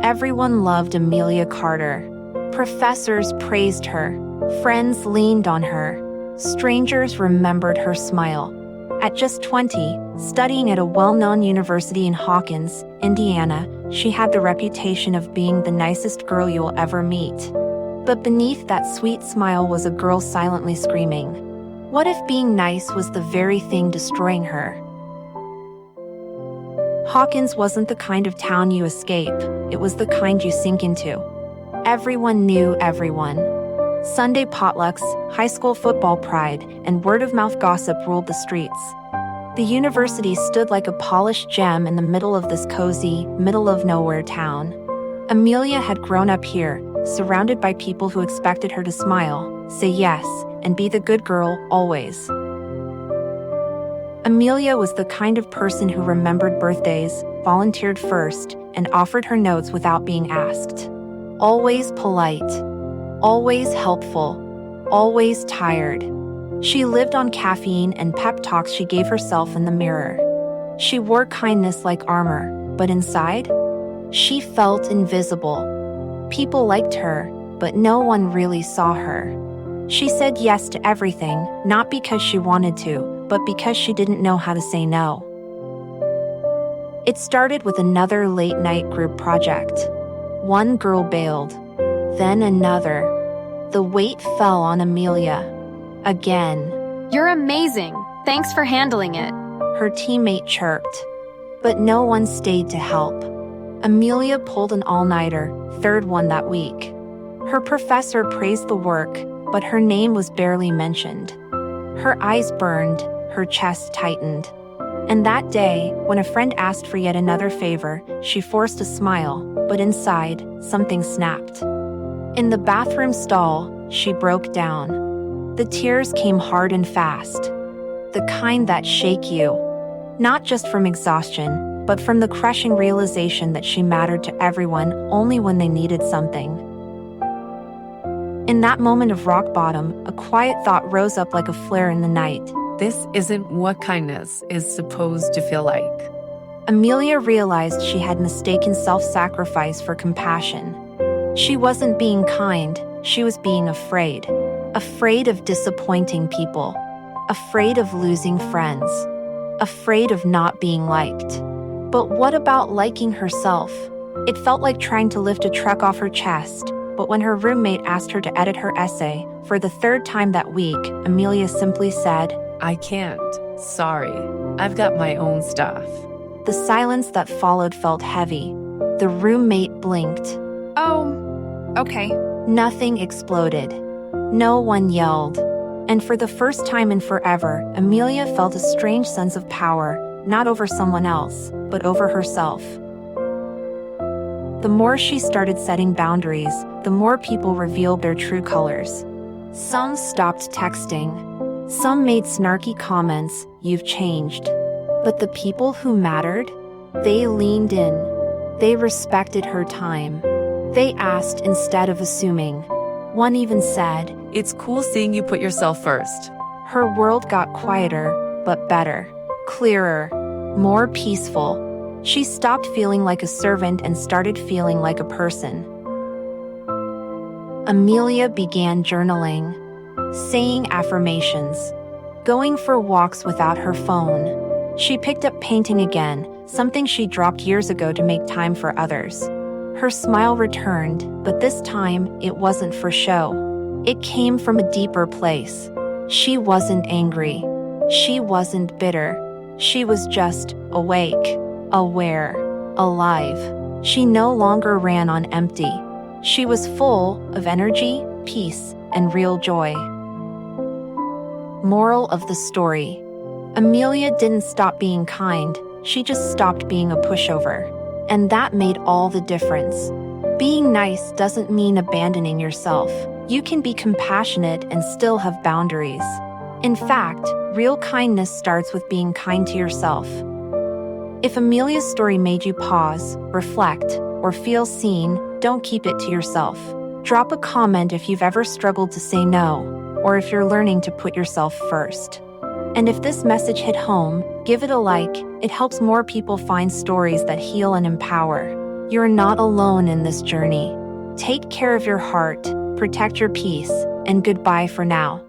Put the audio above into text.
Everyone loved Amelia Carter. Professors praised her. Friends leaned on her. Strangers remembered her smile. At just 20, studying at a well-known university in Hawkins, Indiana, she had the reputation of being the nicest girl you'll ever meet. But beneath that sweet smile was a girl silently screaming. What if being nice was the very thing destroying her? Hawkins wasn't the kind of town you escape, it was the kind you sink into. Everyone knew everyone. Sunday potlucks, high school football pride, and word-of-mouth gossip ruled the streets. The university stood like a polished gem in the middle of this cozy, middle-of-nowhere town. Amelia had grown up here, surrounded by people who expected her to smile, say yes, and be the good girl, always. Amelia was the kind of person who remembered birthdays, volunteered first, and offered her notes without being asked. Always polite. Always helpful. Always tired. She lived on caffeine and pep talks she gave herself in the mirror. She wore kindness like armor, but inside, she felt invisible. People liked her, but no one really saw her. She said yes to everything, not because she wanted to, but because she didn't know how to say no. It started with another late-night group project. One girl bailed, then another. The weight fell on Amelia. Again. You're amazing. Thanks for handling it. Her teammate chirped. But no one stayed to help. Amelia pulled an all-nighter, third one that week. Her professor praised the work, but her name was barely mentioned. Her eyes burned, her chest tightened. And that day, when a friend asked for yet another favor, she forced a smile, but inside, something snapped. In the bathroom stall, she broke down. The tears came hard and fast. The kind that shake you. Not just from exhaustion, but from the crushing realization that she mattered to everyone only when they needed something. In that moment of rock bottom, a quiet thought rose up like a flare in the night. This isn't what kindness is supposed to feel like. Amelia realized she had mistaken self-sacrifice for compassion. She wasn't being kind, she was being afraid. Afraid of disappointing people. Afraid of losing friends. Afraid of not being liked. But what about liking herself? It felt like trying to lift a truck off her chest, but when her roommate asked her to edit her essay, for the third time that week, Amelia simply said, I can't. Sorry. I've got my own stuff. The silence that followed felt heavy. The roommate blinked. Oh, okay. Nothing exploded. No one yelled. And for the first time in forever, Amelia felt a strange sense of power, not over someone else, but over herself. The more she started setting boundaries, the more people revealed their true colors. Some stopped texting. Some made snarky comments, "You've changed." But the people who mattered, they leaned in. They respected her time. They asked instead of assuming. One even said, It's cool seeing you put yourself first. Her world got quieter, but better, clearer, more peaceful. She stopped feeling like a servant and started feeling like a person. Amelia began journaling, saying affirmations, going for walks without her phone. She picked up painting again, something she dropped years ago to make time for others. Her smile returned, but this time, it wasn't for show. It came from a deeper place. She wasn't angry. She wasn't bitter. She was just awake, aware, alive. She no longer ran on empty. She was full of energy, peace, and real joy. Moral of the story. Amelia didn't stop being kind, she just stopped being a pushover. And that made all the difference. Being nice doesn't mean abandoning yourself. You can be compassionate and still have boundaries. In fact, real kindness starts with being kind to yourself. If Amelia's story made you pause, reflect, or feel seen, don't keep it to yourself. Drop a comment if you've ever struggled to say no, or if you're learning to put yourself first. And if this message hit home, give it a like. It helps more people find stories that heal and empower. You're not alone in this journey. Take care of your heart, protect your peace, and goodbye for now.